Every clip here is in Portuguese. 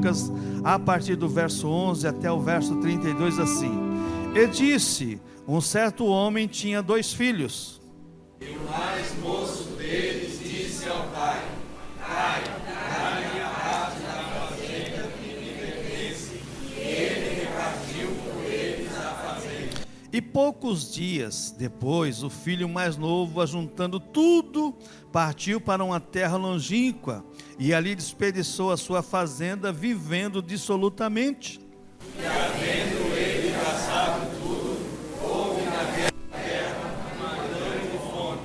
Lucas, a partir do verso 11 até o verso 32, assim: E disse: um certo homem tinha 2 filhos. E o mais moço deles disse ao pai: Pai, dá-me a parte da fazenda que me pertence. E ele repartiu por eles a fazenda. E poucos dias depois, o filho mais novo, ajuntando tudo, partiu para uma terra longínqua, e ali desperdiçou a sua fazenda, vivendo dissolutamente. E havendo ele gastado tudo, houve naquela terra uma grande fome,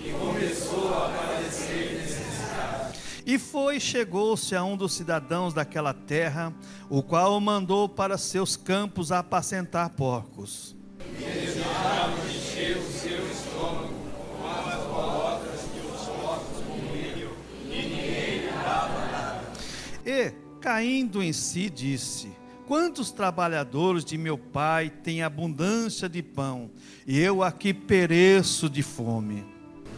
e começou a padecer necessidade. E chegou-se a um dos cidadãos daquela terra, o qual o mandou para seus campos a apacentar porcos. E desejava encher o seu estômago com as bolotas que os porcos comiam, e ninguém lhe dava nada. E, caindo em si, disse: quantos trabalhadores de meu pai têm abundância de pão, e eu aqui pereço de fome.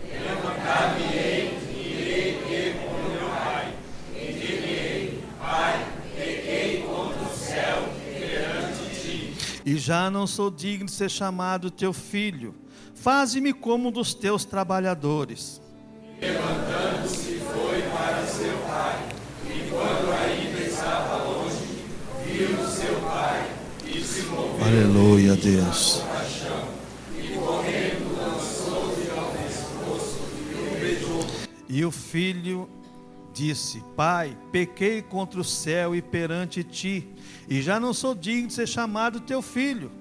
Levantar-me-ei e irei ter com meu pai, e dir-lhe-ei: Pai, pequei contra o céu perante ti. E já não sou digno de ser chamado teu filho. Faze-me como um dos teus trabalhadores. Levantando-se foi para seu pai, e quando ainda estava longe, viu seu pai, e se moveu. Aleluia, Deus. Paixão, e correndo lançou-lhe ao pescoço e o beijou. E o filho disse: Pai, pequei contra o céu e perante ti, e já não sou digno de ser chamado teu filho.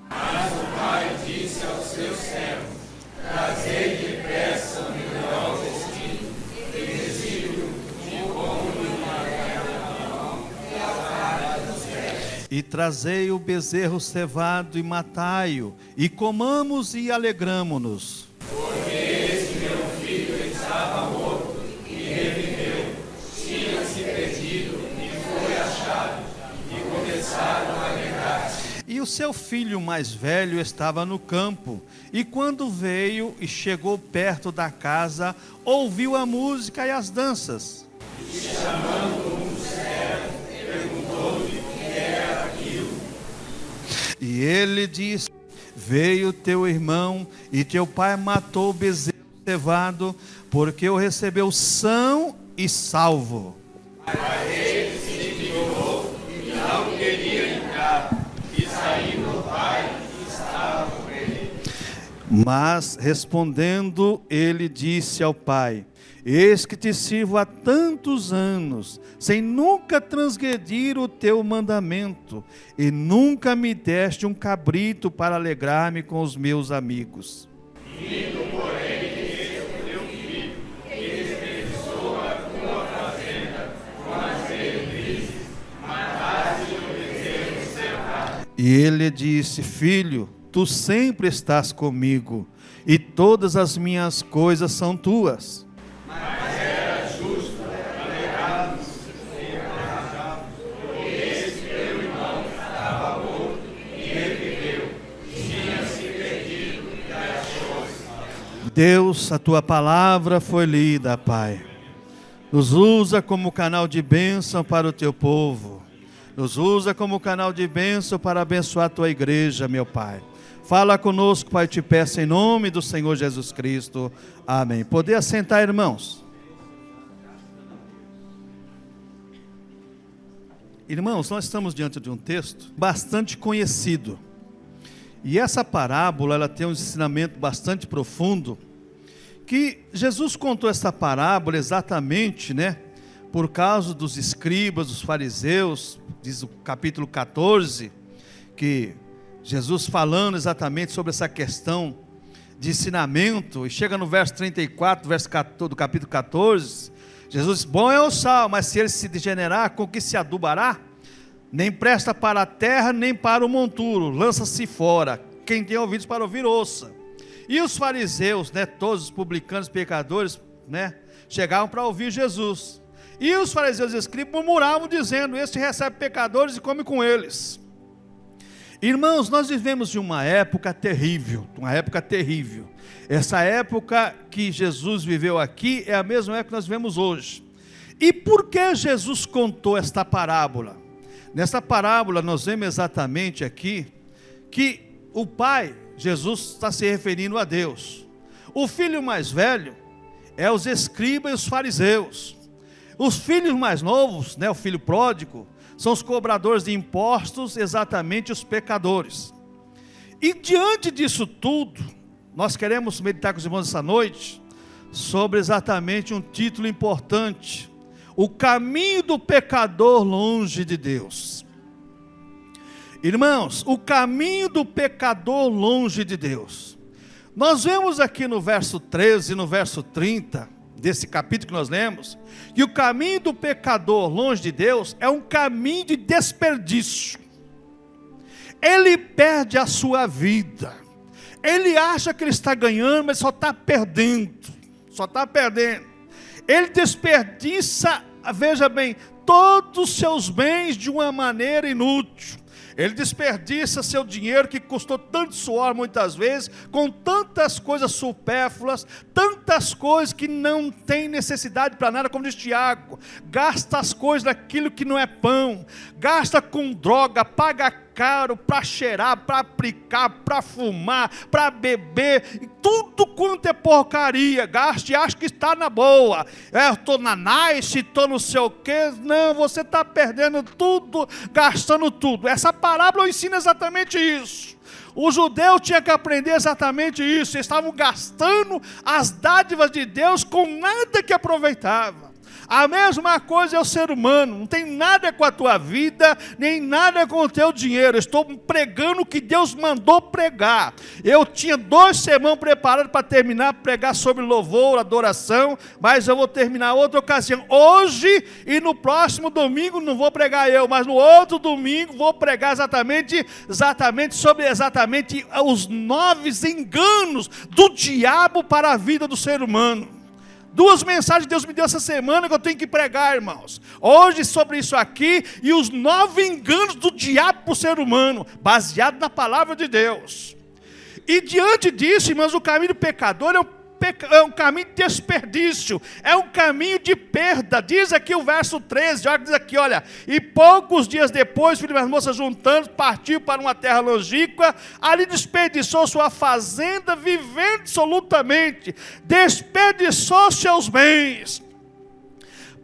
Mas o pai disse aos seus servos: Trazei depressa o melhor vestido, e vesti-lo, e pondo-lhe uma vela na mão e a vara dos pés. E trazei o bezerro cevado e matai-o, e comamos e alegramo-nos. Porque este meu filho estava morto e reviveu, tinha-se perdido e foi achado, e começaram a alegrar-se. E o seu filho mais velho estava no campo, e quando veio e chegou perto da casa, ouviu a música e as danças. E chamando um dos servos, perguntou-lhe o que era aquilo. E ele disse: veio teu irmão, e teu pai matou o bezerro cevado, porque o recebeu são e salvo. Mas ele se indignou e não queria entrar. E saindo o pai, estava com ele. Mas respondendo, ele disse ao pai: eis que te sirvo há tantos anos, sem nunca transgredir o teu mandamento, e nunca me deste um cabrito para alegrar-me com os meus amigos. Vindo, porém, este teu filho, que desperdiçou a tua fazenda com as meretrizes, mataste o bezerro cevado. E ele disse: filho, tu sempre estás comigo, e todas as minhas coisas são tuas. Mas era justo alegrarmos e encorajá-los, porque esse teu irmão estava morto e reviveu, tinha-se perdido e achou-se. Deus, a tua palavra foi lida, Pai. Nos usa como canal de bênção para o teu povo. Nos usa como canal de bênção para abençoar a tua igreja, meu Pai. Fala conosco, Pai, te peço em nome do Senhor Jesus Cristo. Amém. Poder assentar, irmãos. Irmãos, nós estamos diante de um texto bastante conhecido. E essa parábola, ela tem um ensinamento bastante profundo, que Jesus contou essa parábola exatamente, por causa dos escribas, dos fariseus, diz o capítulo 14, que Jesus falando exatamente sobre essa questão de ensinamento, e chega no verso 34, do capítulo 14, Jesus diz: bom é o sal, mas se ele se degenerar, com que se adubará? Nem presta para a terra, nem para o monturo, lança-se fora. Quem tem ouvidos para ouvir, ouça. E os fariseus, todos os publicanos, pecadores, chegavam para ouvir Jesus. E os fariseus e escribas murmuravam, dizendo: este recebe pecadores e come com eles. Irmãos, nós vivemos de uma época terrível, Essa época que Jesus viveu aqui é a mesma época que nós vivemos hoje. E por que Jesus contou esta parábola? Nessa parábola nós vemos exatamente aqui que o pai, Jesus, está se referindo a Deus. O filho mais velho é os escribas e os fariseus. Os filhos mais novos, o filho pródigo, são os cobradores de impostos, exatamente os pecadores. E diante disso tudo, nós queremos meditar com os irmãos essa noite sobre exatamente um título importante: o caminho do pecador longe de Deus. Irmãos, o caminho do pecador longe de Deus. Nós vemos aqui no verso 13 e no verso 30, desse capítulo que nós lemos, que o caminho do pecador longe de Deus é um caminho de desperdício. Ele perde a sua vida. Ele acha que ele está ganhando, mas só está perdendo. Só está perdendo. Ele desperdiça, veja bem, todos os seus bens de uma maneira inútil. Ele desperdiça seu dinheiro que custou tanto suor muitas vezes, com tantas coisas supérfluas, tantas coisas que não tem necessidade para nada, como diz Tiago. Gasta as coisas daquilo que não é pão, gasta com droga, paga caro para cheirar, para aplicar, para fumar, para beber, tudo quanto é porcaria, gasta e acha que está na boa. Estou na nice, estou não sei o quê. Não, você está perdendo tudo, gastando tudo. Essa parábola ensina exatamente isso. O judeu tinha que aprender exatamente isso. Eles estavam gastando as dádivas de Deus com nada que aproveitava. A mesma coisa é o ser humano, não tem nada com a tua vida, nem nada com o teu dinheiro. Eu estou pregando o que Deus mandou pregar. Eu tinha 2 sermões preparados para terminar, pregar sobre louvor, adoração, mas eu vou terminar outra ocasião. Hoje e no próximo domingo não vou pregar eu, mas no outro domingo vou pregar exatamente sobre os 9 enganos do diabo para a vida do ser humano. 2 mensagens que Deus me deu essa semana que eu tenho que pregar, irmãos. Hoje sobre isso aqui e os 9 enganos do diabo para o ser humano, baseado na palavra de Deus. E diante disso, irmãos, o caminho do pecador é um caminho de desperdício, é um caminho de perda. Diz aqui o verso 13, diz aqui, olha: e poucos dias depois, filho e moça juntando, partiu para uma terra longínqua, ali desperdiçou sua fazenda, vivendo dissolutamente, desperdiçou seus bens,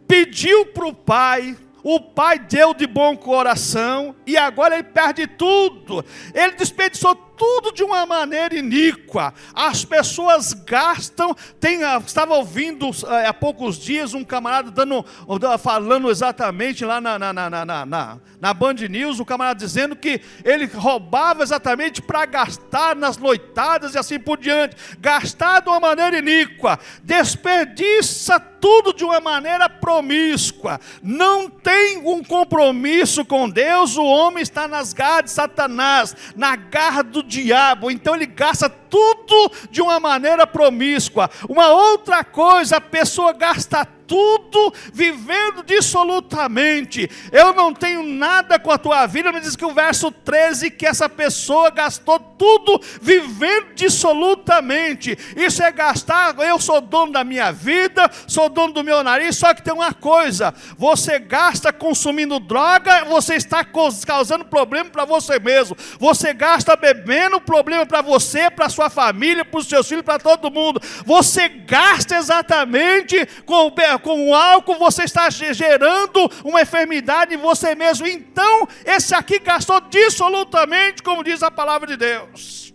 pediu para o pai deu de bom coração, e agora ele perde tudo. Ele desperdiçou tudo de uma maneira iníqua. As pessoas gastam. Estava ouvindo há poucos dias um camarada falando exatamente lá na Band News, o camarada dizendo que ele roubava exatamente para gastar nas noitadas e assim por diante. Gastar de uma maneira iníqua, desperdiça tudo de uma maneira promíscua, não tem um compromisso com Deus. O homem está nas garras de Satanás, na garra do diabo, então ele gasta tudo de uma maneira promíscua. Uma outra coisa, a pessoa gasta tudo vivendo dissolutamente. Eu não tenho nada com a tua vida, mas diz que o verso 13, que essa pessoa gastou tudo vivendo dissolutamente. Isso é gastar. Eu sou dono da minha vida, sou dono do meu nariz, só que tem uma coisa: você gasta consumindo droga, você está causando problema para você mesmo. Você gasta bebendo, problema para você, para sua família, para os seus filhos, para todo mundo. Você gasta exatamente com o álcool, você está gerando uma enfermidade em você mesmo. Então, esse aqui gastou dissolutamente, como diz a palavra de Deus.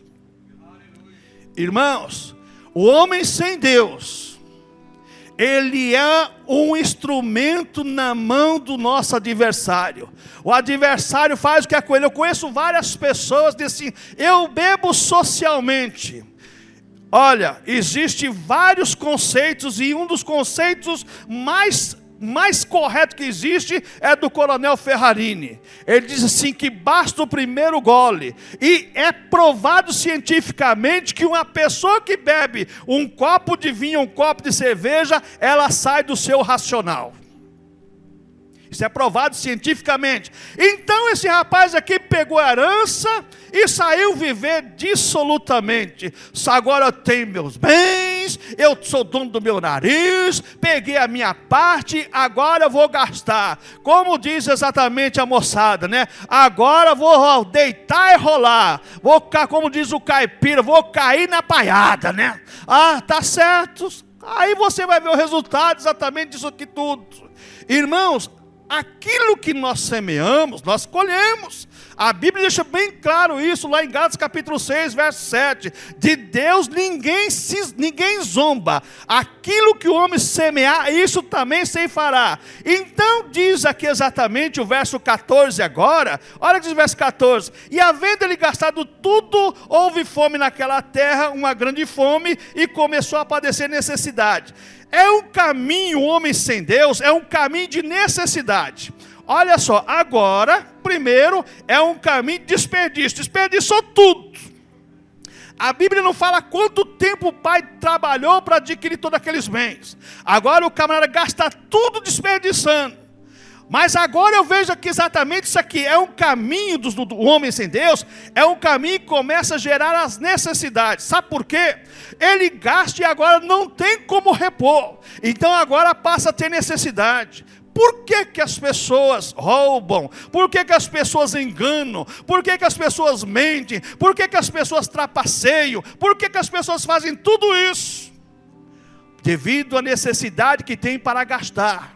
Irmãos, o homem sem Deus, ele é um instrumento na mão do nosso adversário. O adversário faz o que é com ele. Eu conheço várias pessoas que dizem assim: eu bebo socialmente. Olha, existem vários conceitos, e um dos conceitos mais correto que existe é do Coronel Ferrarini. Ele diz assim, que basta o primeiro gole. E é provado cientificamente que uma pessoa que bebe um copo de vinho, um copo de cerveja, ela sai do seu racional. Isso é provado cientificamente. Então esse rapaz aqui pegou a herança e saiu viver dissolutamente. Agora eu tenho meus bens, eu sou dono do meu nariz, peguei a minha parte, agora eu vou gastar. Como diz exatamente a moçada, né? Agora eu vou deitar e rolar. Vou ficar, como diz o caipira, vou cair na paiada, né? Ah, tá certo. Aí você vai ver o resultado exatamente disso aqui tudo. Irmãos, aquilo que nós semeamos, nós colhemos. A Bíblia deixa bem claro isso lá em Gálatas capítulo 6, verso 7. De Deus ninguém zomba. Aquilo que o homem semear, isso também ceifará. Então diz aqui exatamente o verso 14 agora. Olha que diz o verso 14. E havendo ele gastado tudo, houve fome naquela terra, uma grande fome, e começou a padecer necessidade. É um caminho, o homem sem Deus, é um caminho de necessidade. Olha só, agora, primeiro, é um caminho de desperdício. Desperdiçou tudo. A Bíblia não fala quanto tempo o pai trabalhou para adquirir todos aqueles bens. Agora o camarada gasta tudo desperdiçando. Mas agora eu vejo aqui exatamente isso aqui. É um caminho do homem sem Deus. É um caminho que começa a gerar as necessidades. Sabe por quê? Ele gasta e agora não tem como repor. Então agora passa a ter necessidade. Por que que as pessoas roubam? Por que que as pessoas enganam? Por que que as pessoas mentem? Por que que as pessoas trapaceiam? Por que que as pessoas fazem tudo isso? Devido à necessidade que tem para gastar.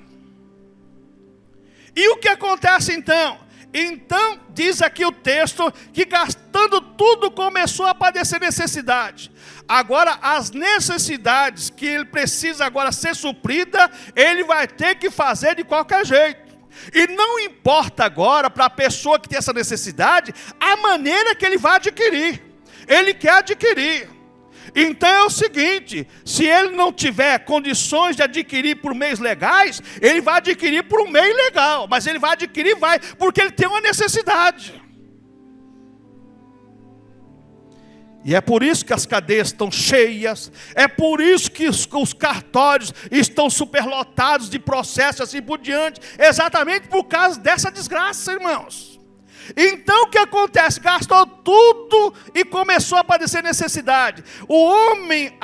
E o que acontece então? Então, diz aqui o texto, que gastando tudo começou a padecer necessidade. Agora, as necessidades que ele precisa agora ser suprida, ele vai ter que fazer de qualquer jeito. E não importa agora para a pessoa que tem essa necessidade, a maneira que ele vai adquirir. Ele quer adquirir. Então é o seguinte, se ele não tiver condições de adquirir por meios legais, ele vai adquirir por um meio legal, mas ele vai adquirir, porque ele tem uma necessidade. E é por isso que as cadeias estão cheias, é por isso que os cartórios estão superlotados de processos assim por diante, exatamente por causa dessa desgraça, irmãos. Então o que acontece? Gastou tudo e começou a padecer necessidade. O homem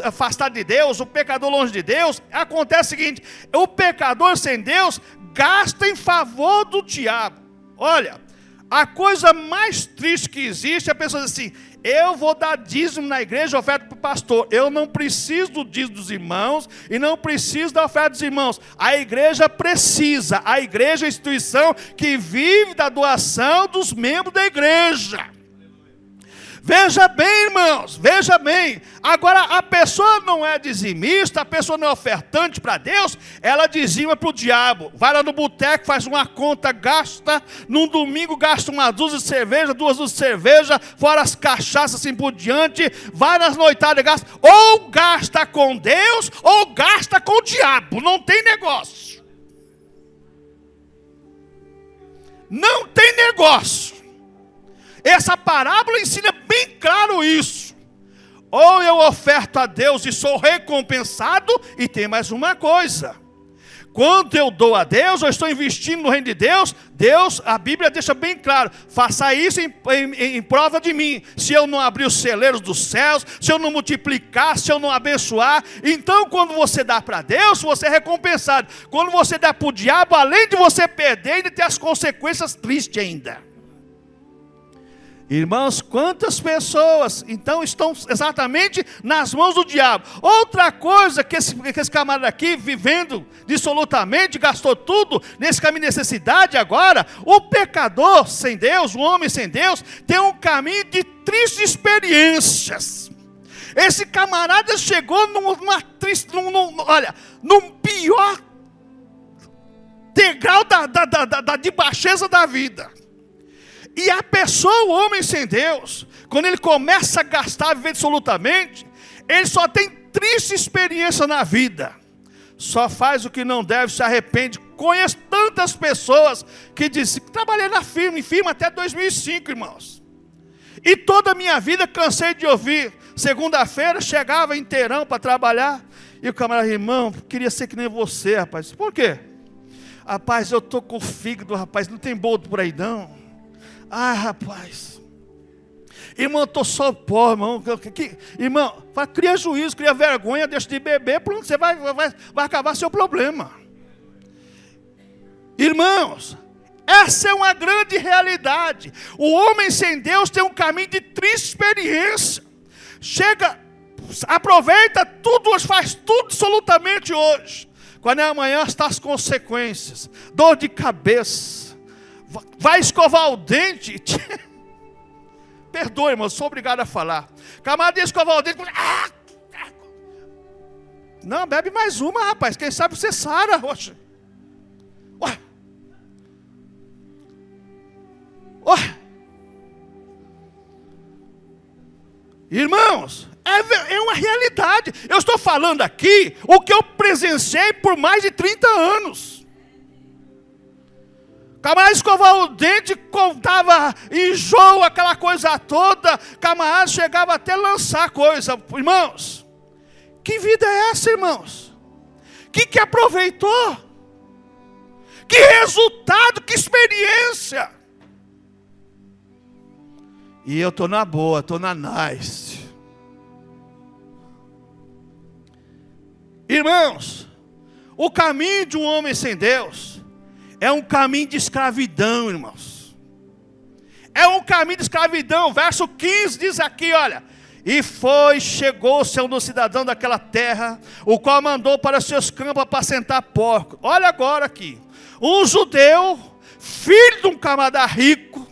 afastado de Deus, o pecador longe de Deus, acontece o seguinte: o pecador sem Deus gasta em favor do diabo. Olha, a coisa mais triste que existe é a pessoa diz assim: eu vou dar dízimo na igreja, oferta para o pastor. Eu não preciso do dízimo dos irmãos e não preciso da oferta dos irmãos. A igreja precisa. A igreja é a instituição que vive da doação dos membros da igreja. Veja bem, irmãos, veja bem. Agora, a pessoa não é dizimista, a pessoa não é ofertante para Deus, ela dizima para o diabo. Vai lá no boteco, faz uma conta, gasta. Num domingo, gasta uma dúzia de cerveja, 2 dúzias de cerveja, fora as cachaças assim por diante. Vai nas noitadas, gasta. Ou gasta com Deus, ou gasta com o diabo. Não tem negócio. Não tem negócio. Essa parábola ensina bem claro isso. Ou eu oferto a Deus e sou recompensado, e tem mais uma coisa. Quando eu dou a Deus, eu estou investindo no reino de Deus, a Bíblia deixa bem claro, faça isso em prova de mim. Se eu não abrir os celeiros dos céus, se eu não multiplicar, se eu não abençoar. Então quando você dá para Deus, você é recompensado. Quando você dá para o diabo, além de você perder, ainda tem as consequências tristes ainda. Irmãos, quantas pessoas então estão exatamente nas mãos do diabo? Outra coisa que esse camarada aqui, vivendo dissolutamente, gastou tudo nesse caminho de necessidade agora. O pecador sem Deus, o homem sem Deus, tem um caminho de tristes experiências. Esse camarada chegou num pior degrau de baixeza da vida. E a pessoa, o homem sem Deus, quando ele começa a gastar, viver absolutamente, ele só tem triste experiência na vida. Só faz o que não deve, se arrepende. Conheço tantas pessoas que dizem que trabalhei na firma, até 2005, irmãos. E toda a minha vida cansei de ouvir. Segunda-feira chegava inteirão para trabalhar. E o camarada, irmão, queria ser que nem você, rapaz. Por quê? Rapaz, eu estou com o fígado, rapaz, não tem boldo por aí não. Ah, rapaz. Irmão, eu estou só pó, irmão. Irmão, cria juízo, cria vergonha, deixa de beber, pronto, você vai acabar seu problema. Irmãos, essa é uma grande realidade. O homem sem Deus tem um caminho de triste experiência. Chega, aproveita tudo, faz tudo absolutamente hoje. Quando é amanhã está as consequências. Dor de cabeça. Vai escovar o dente. Perdoe, irmão, sou obrigado a falar. Camarada escovar o dente. Não, bebe mais uma, rapaz. Quem sabe você sara. Irmãos, é uma realidade. Eu estou falando aqui o que eu presenciei por mais de 30 anos. Camarada escovar o dente, contava enjoo, aquela coisa toda. Camarada chegava até a lançar coisa. Irmãos, que vida é essa, irmãos? Que aproveitou? Que resultado, que experiência. E eu estou na boa, estou na nice. Irmãos, o caminho de um homem sem Deus é um caminho de escravidão, irmãos. É um caminho de escravidão. Verso 15 diz aqui, olha. E chegou-se a um cidadão daquela terra, o qual mandou para os seus campos apacentar porcos. Olha agora aqui. Um judeu, filho de um camarada rico,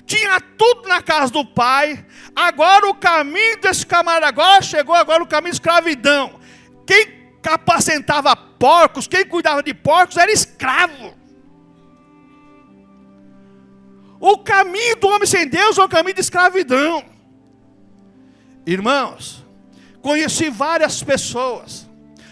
tinha tudo na casa do pai. Agora o caminho desse camarada chegou agora o caminho de escravidão. Quem apacentava porcos, quem cuidava de porcos era escravo. O caminho do homem sem Deus é um caminho de escravidão. Irmãos, conheci várias pessoas.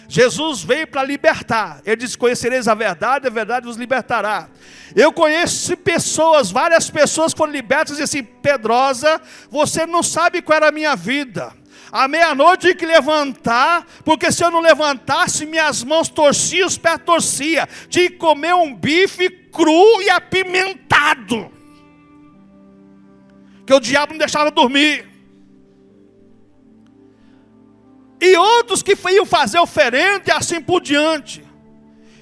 Jesus veio para libertar. Ele disse: conhecereis a verdade vos libertará. Eu conheço pessoas, várias pessoas foram libertas e assim: Pedrosa, você não sabe qual era a minha vida. À meia-noite eu tinha que levantar, porque se eu não levantasse, minhas mãos torciam, os pés torciam. Tinha que comer um bife cru e apimentado, que o diabo não deixava dormir. E outros que iam fazer oferenda e assim por diante.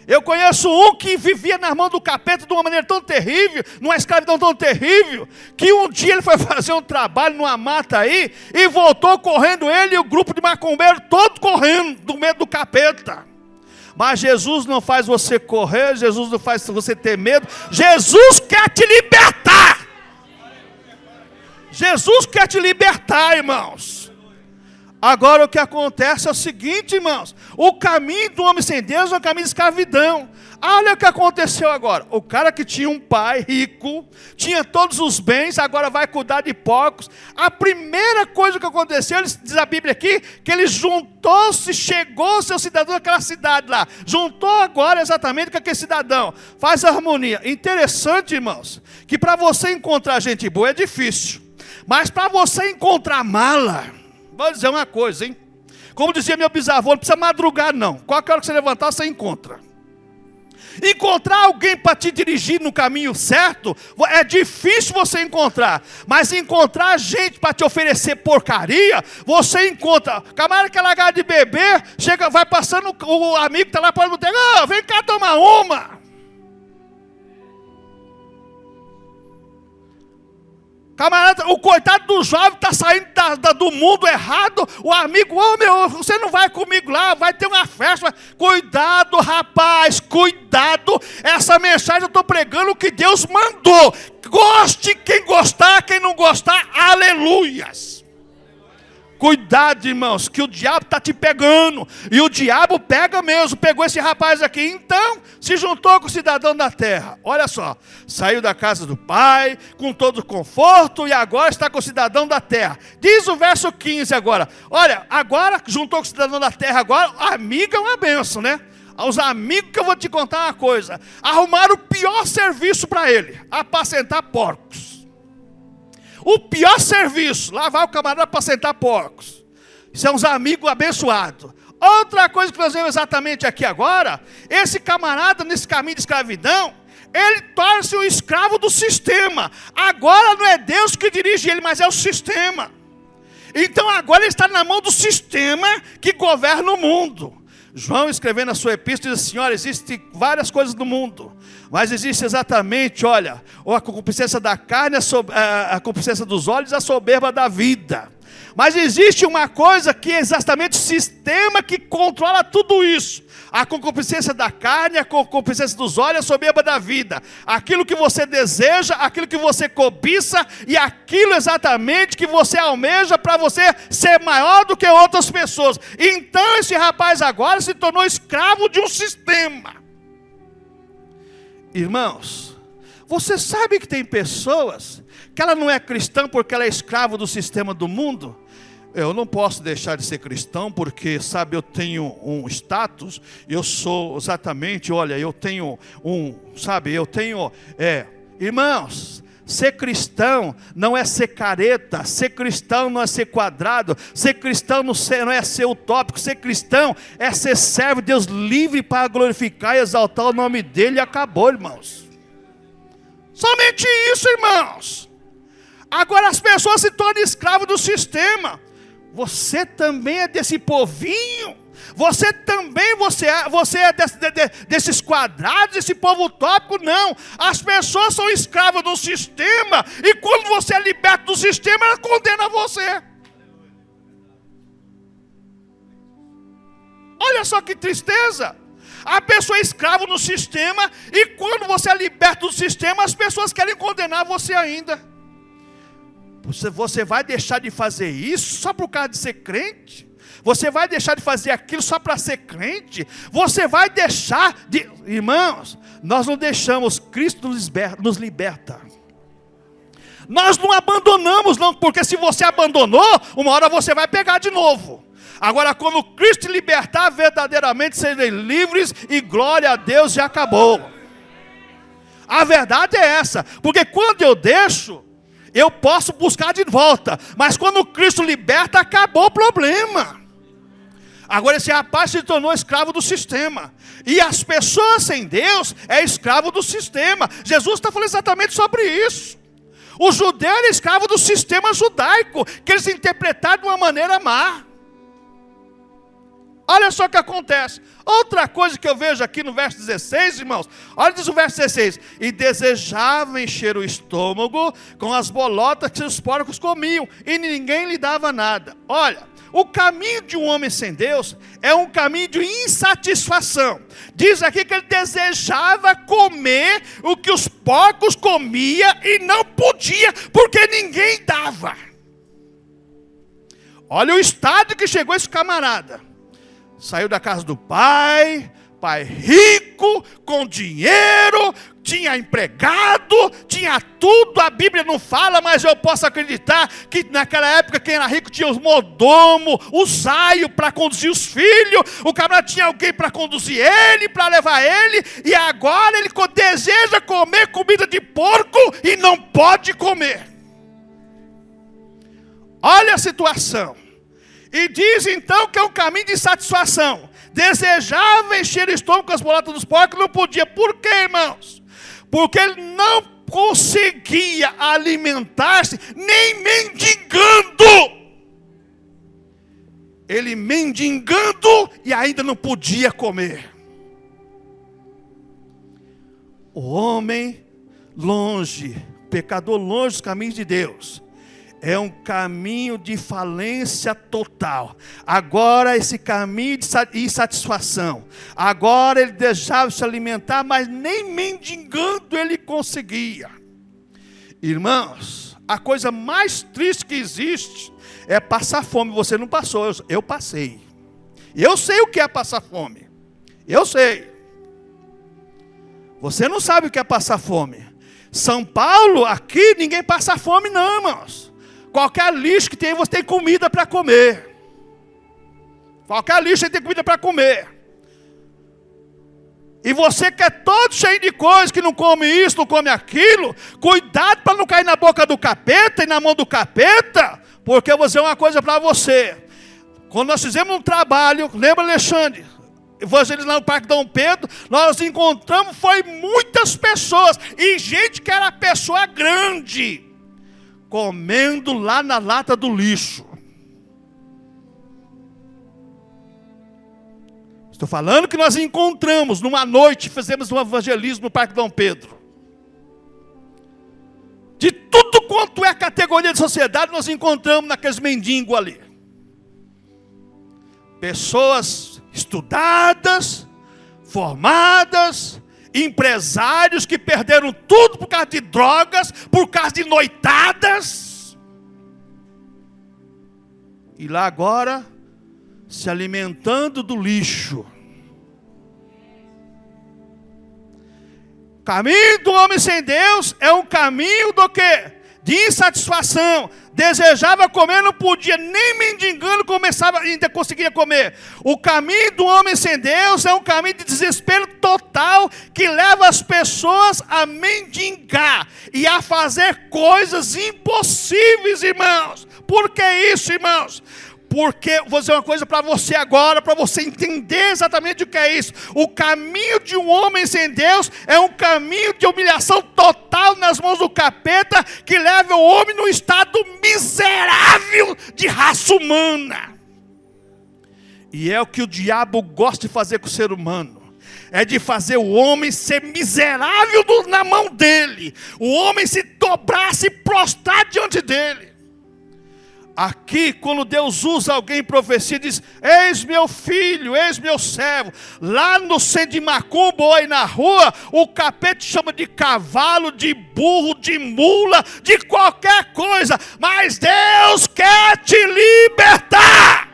Eu conheço um que vivia nas mãos do capeta de uma maneira tão terrível, numa escravidão tão terrível, que um dia ele foi fazer um trabalho numa mata aí, e voltou correndo ele e o grupo de macumbeiros, todo correndo, do medo do capeta. Mas Jesus não faz você correr, Jesus não faz você ter medo, Jesus quer te libertar. Jesus quer te libertar, irmãos. Agora o que acontece é o seguinte, irmãos: o caminho do homem sem Deus é um caminho de escravidão. Olha o que aconteceu agora. O cara que tinha um pai rico, tinha todos os bens, agora vai cuidar de porcos. A primeira coisa que aconteceu, diz a Bíblia aqui, que ele juntou-se, chegou seu cidadão daquela cidade lá. Juntou agora exatamente com aquele cidadão. Faz harmonia. Interessante, irmãos, que para você encontrar gente boa é difícil. Mas para você encontrar mala, vou dizer uma coisa, hein? Como dizia meu bisavô, não precisa madrugar não. Qualquer hora que você levantar, você encontra. Encontrar alguém para te dirigir no caminho certo, é difícil você encontrar. Mas encontrar gente para te oferecer porcaria, você encontra. Camarada que é largar de beber, chega, vai passando, o amigo que está lá para o boteco: vem cá tomar uma. Camarada, o coitado do jovem está saindo do mundo errado. O amigo: você não vai comigo lá, vai ter uma festa. Cuidado, rapaz, cuidado. Essa mensagem eu estou pregando o que Deus mandou. Goste, quem gostar, quem não gostar, aleluias. Cuidado, irmãos, que o diabo está te pegando. E o diabo pega mesmo. Pegou esse rapaz aqui. Então, se juntou com o cidadão da terra. Olha só. Saiu da casa do pai, com todo conforto, e agora está com o cidadão da terra. Diz o verso 15 agora. Olha, agora juntou com o cidadão da terra. Agora, amigo é uma benção, né? Aos amigos que eu vou te contar uma coisa. Arrumaram o pior serviço para ele: apacentar porcos. O pior serviço: lá vai o camarada para apacentar porcos. São uns amigos abençoados. Outra coisa que nós vemos exatamente aqui agora, esse camarada nesse caminho de escravidão, ele torna-se um escravo do sistema. Agora não é Deus que dirige ele, mas é o sistema. Então agora ele está na mão do sistema que governa o mundo. João, escrevendo a sua epístola, diz assim: olha, existem várias coisas no mundo, mas existe exatamente, olha, a concupiscência da carne, a concupiscência dos olhos, a soberba da vida. Mas existe uma coisa que é exatamente o sistema que controla tudo isso. A concupiscência da carne, a concupiscência dos olhos, a soberba da vida. Aquilo que você deseja, aquilo que você cobiça e aquilo exatamente que você almeja para você ser maior do que outras pessoas. Então esse rapaz agora se tornou escravo de um sistema. Irmãos, você sabe que tem pessoas que ela não é cristã porque ela é escrava do sistema do mundo? Eu não posso deixar de ser cristão porque, sabe, eu tenho um status, eu sou exatamente, olha, eu tenho irmãos, ser cristão não é ser careta, ser cristão não é ser quadrado, ser cristão não é ser utópico, ser cristão é ser servo de Deus livre para glorificar e exaltar o nome dele e acabou, irmãos. Somente isso, irmãos. Agora as pessoas se tornam escravos do sistema. Você também é desse povinho. Você também é desses quadrados, desse povo utópico. Não, as pessoas são escravas do sistema. E quando você é liberto do sistema, ela condena você. Olha só que tristeza. A pessoa é escrava no sistema. E quando você é liberto do sistema, as pessoas querem condenar você ainda. Você vai deixar de fazer isso só por causa de ser crente? Você vai deixar de fazer aquilo só para ser crente? Você vai deixar de... Irmãos, nós não deixamos, Cristo nos liberta. Nós não abandonamos não, porque se você abandonou, uma hora você vai pegar de novo. Agora quando Cristo te libertar, verdadeiramente serem livres e glória a Deus, já acabou. A verdade é essa, porque quando eu deixo, eu posso buscar de volta, mas quando Cristo liberta, acabou o problema. Agora esse rapaz se tornou escravo do sistema, e as pessoas sem Deus é escravo do sistema. Jesus está falando exatamente sobre isso. O judeu era escravo do sistema judaico, que eles interpretaram de uma maneira má. Olha só o que acontece. Outra coisa que eu vejo aqui no verso 16, irmãos. Olha, diz o verso 16. E desejava encher o estômago com as bolotas que os porcos comiam, e ninguém lhe dava nada. Olha, o caminho de um homem sem Deus é um caminho de insatisfação. Diz aqui que ele desejava comer o que os porcos comiam e não podia, porque ninguém dava. Olha o estado que chegou esse camarada. Saiu da casa do pai rico, com dinheiro, tinha empregado, tinha tudo. A Bíblia não fala, mas eu posso acreditar que naquela época quem era rico tinha os mordomos, o zaio para conduzir os filhos. O camarada tinha alguém para conduzir ele, para levar ele. E agora ele deseja comer comida de porco e não pode comer. Olha a situação. E diz então que é um caminho de insatisfação. Desejava encher o estômago com as bolotas dos porcos, não podia. Por quê, irmãos? Porque ele não conseguia alimentar-se, nem mendigando. Ele mendigando e ainda não podia comer. O homem longe, pecador longe dos caminhos de Deus, é um caminho de falência total. Agora esse caminho de insatisfação. Agora ele deixava se alimentar, mas nem mendigando ele conseguia. Irmãos, a coisa mais triste que existe é passar fome. Você não passou, eu passei. Eu sei o que é passar fome. Eu sei. Você não sabe o que é passar fome. São Paulo, aqui ninguém passa fome não, irmãos. Qualquer lixo que tem, você tem comida para comer. Qualquer lixo tem comida para comer. E você que é todo cheio de coisas, que não come isso, não come aquilo, cuidado para não cair na boca do capeta e na mão do capeta, porque eu vou dizer uma coisa para você. Quando nós fizemos um trabalho, lembra, Alexandre? Evangelizar no Parque Dom Pedro, nós encontramos, foi muitas pessoas, e gente que era pessoa grande, comendo lá na lata do lixo. Estou falando que nós encontramos, numa noite, fizemos um evangelismo no Parque Dom Pedro. De tudo quanto é categoria de sociedade, nós encontramos naqueles mendigos ali. Pessoas estudadas, formadas, empresários que perderam tudo por causa de drogas, por causa de noitadas. E lá agora, se alimentando do lixo. O caminho do homem sem Deus é um caminho do quê? De insatisfação. Desejava comer, não podia, nem mendigando começava, ainda conseguia comer. O caminho do homem sem Deus é um caminho de desespero total, que leva as pessoas a mendigar e a fazer coisas impossíveis, irmãos. Por que isso, irmãos? Porque, vou dizer uma coisa para você agora, para você entender exatamente o que é isso. O caminho de um homem sem Deus é um caminho de humilhação total nas mãos do capeta, que leva o homem num estado miserável de raça humana. E é o que o diabo gosta de fazer com o ser humano. É de fazer o homem ser miserável na mão dele. O homem se dobrar, se prostrar diante dele. Aqui, quando Deus usa alguém em profecia, diz: eis meu filho, eis meu servo. Lá no centro de Macumba, ou aí na rua, o capeta chama de cavalo, de burro, de mula, de qualquer coisa. Mas Deus quer te libertar.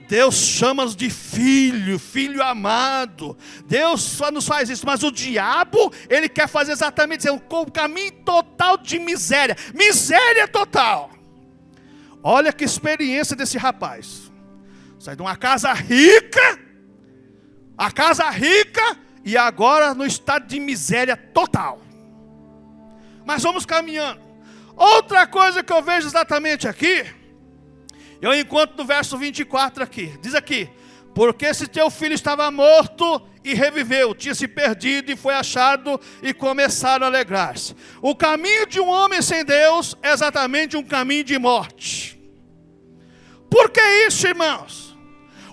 Deus chama-nos de filho, filho amado. Deus só nos faz isso, mas o diabo, ele quer fazer exatamente isso, um caminho total de miséria. Miséria total. Olha que experiência desse rapaz. Sai de uma casa rica, e agora no estado de miséria total. Mas vamos caminhando. Outra coisa que eu vejo exatamente aqui, eu encontro no verso 24 aqui, diz aqui: porque se teu filho estava morto e reviveu, tinha se perdido e foi achado, e começaram a alegrar-se. O caminho de um homem sem Deus é exatamente um caminho de morte. Por que isso, irmãos?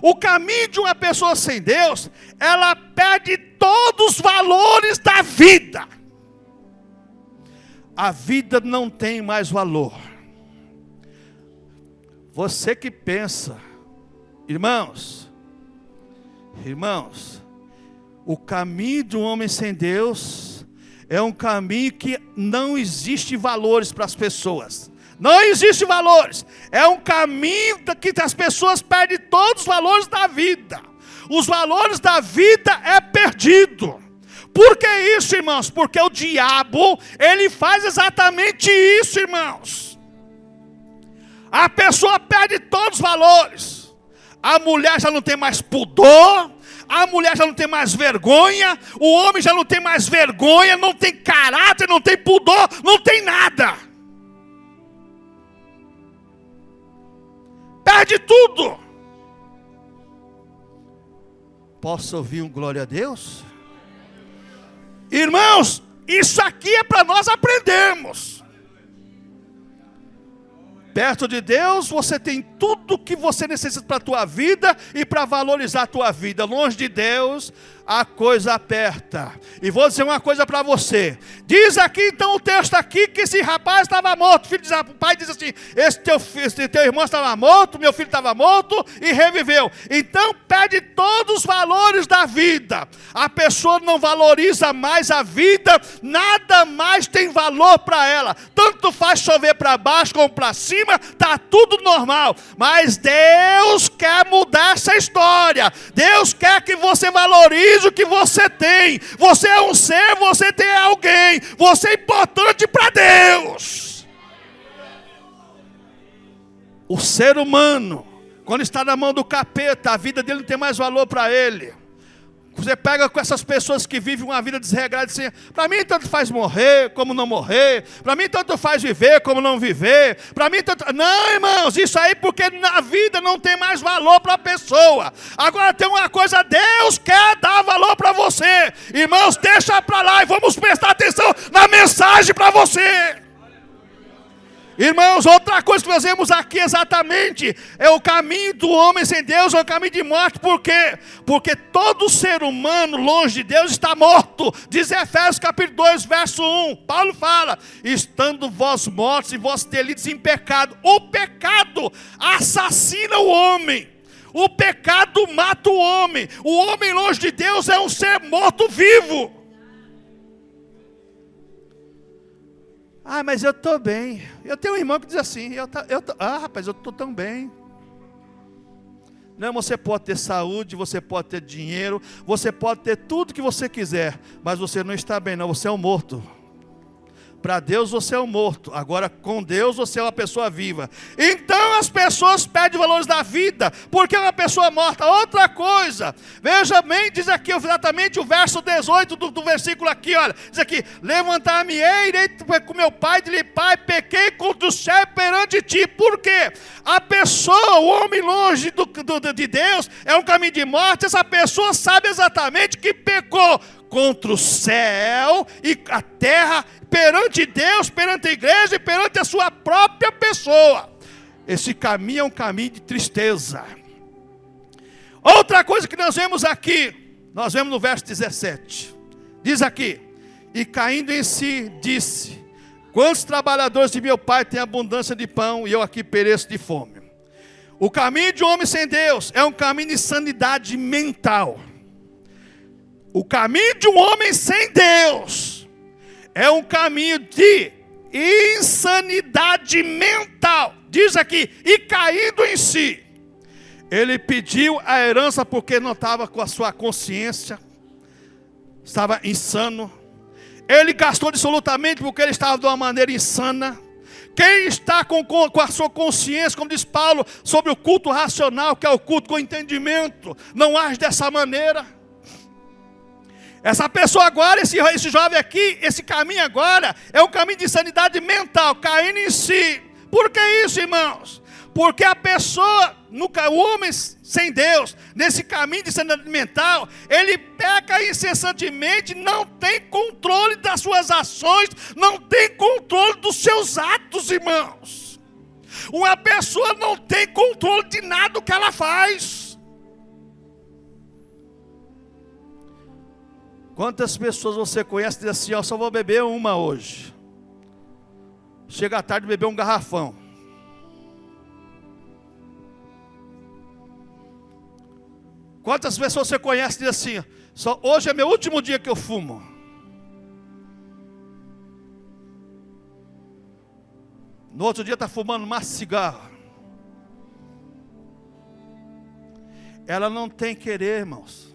O caminho de uma pessoa sem Deus, ela perde todos os valores da vida. A vida não tem mais valor. Você que pensa, irmãos, o caminho de um homem sem Deus é um caminho que não existe valores para as pessoas. Não existe valores. É um caminho que as pessoas perdem todos os valores da vida. Os valores da vida é perdido. Por que isso, irmãos? Porque o diabo, ele faz exatamente isso, irmãos. A pessoa perde todos os valores. A mulher já não tem mais pudor. A mulher já não tem mais vergonha. O homem já não tem mais vergonha. Não tem caráter, não tem pudor, não tem nada. Perde tudo. Posso ouvir um glória a Deus? Irmãos, isso aqui é para nós aprendermos. Perto de Deus, você tem tudo que você necessita para a tua vida e para valorizar a tua vida. Longe de Deus, a coisa aperta. E vou dizer uma coisa para você. Diz aqui então o texto aqui que esse rapaz estava morto. O pai diz assim: esse teu irmão estava morto, meu filho estava morto e reviveu. Então perde todos os valores da vida. A pessoa não valoriza mais a vida, nada mais tem valor para ela. Tanto faz chover para baixo como para cima, está tudo normal. Mas Deus quer mudar essa história. Deus quer que você valorize o que você tem. Você é um ser, você tem alguém. Você é importante para Deus. O ser humano, quando está na mão do capeta, a vida dele não tem mais valor para ele. Você pega com essas pessoas que vivem uma vida desregrada, assim, para mim tanto faz morrer como não morrer, para mim tanto faz viver como não viver, para mim tanto... Não, irmãos, isso aí porque na vida não tem mais valor para a pessoa. Agora tem uma coisa, Deus quer dar valor para você. Irmãos, deixa para lá e vamos prestar atenção na mensagem para você. Irmãos, outra coisa que nós vemos aqui exatamente é o caminho do homem sem Deus, é o caminho de morte. Por quê? Porque todo ser humano longe de Deus está morto. Diz Efésios capítulo 2, verso 1. Paulo fala: estando vós mortos e vossos delitos em pecado. O pecado assassina o homem. O pecado mata o homem. O homem longe de Deus é um ser morto-vivo. Ah, mas eu estou bem. Eu tenho um irmão que diz assim, rapaz, eu estou tão bem. Não, você pode ter saúde, você pode ter dinheiro, você pode ter tudo que você quiser, mas você não está bem não, você é um morto. Para Deus você é um morto, agora com Deus você é uma pessoa viva. Então as pessoas perdem valores da vida, porque é uma pessoa morta. Outra coisa, veja bem, diz aqui exatamente o verso 18 do versículo aqui, olha. Diz aqui: levantar-me-ei, irei com meu pai, de pai, pequei contra o céu perante ti. Por quê? A pessoa, o homem longe de Deus, é um caminho de morte. Essa pessoa sabe exatamente que pecou contra o céu e a terra, perante Deus, perante a igreja e perante a sua própria pessoa. Esse caminho é um caminho de tristeza. Outra coisa que nós vemos aqui, nós vemos no verso 17. Diz aqui: e caindo em si, disse: quantos trabalhadores de meu pai têm abundância de pão e eu aqui pereço de fome. O caminho de um homem sem Deus é um caminho de sanidade mental. O caminho de um homem sem Deus é um caminho de insanidade mental. Diz aqui: e caindo em si. Ele pediu a herança porque não estava com a sua consciência, estava insano. Ele gastou absolutamente porque ele estava de uma maneira insana. Quem está com a sua consciência, como diz Paulo, sobre o culto racional, que é o culto com entendimento, não age dessa maneira. Essa pessoa agora, esse jovem aqui, esse caminho agora, é um caminho de insanidade mental, caindo em si. Por que isso, irmãos? Porque a pessoa, o homem sem Deus, nesse caminho de sanidade mental, ele peca incessantemente, não tem controle das suas ações, não tem controle dos seus atos, irmãos. Uma pessoa não tem controle de nada do que ela faz. Quantas pessoas você conhece que diz assim: ó, só vou beber uma hoje. Chega à tarde e beber um garrafão. Quantas pessoas você conhece que diz assim: só hoje é meu último dia que eu fumo. No outro dia está fumando mais cigarro. Ela não tem querer, irmãos.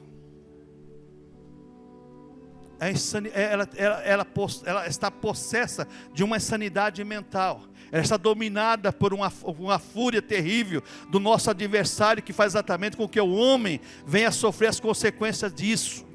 Ela está possessa de uma insanidade mental. Ela está dominada por uma fúria terrível do nosso adversário, que faz exatamente com que o homem venha sofrer as consequências disso.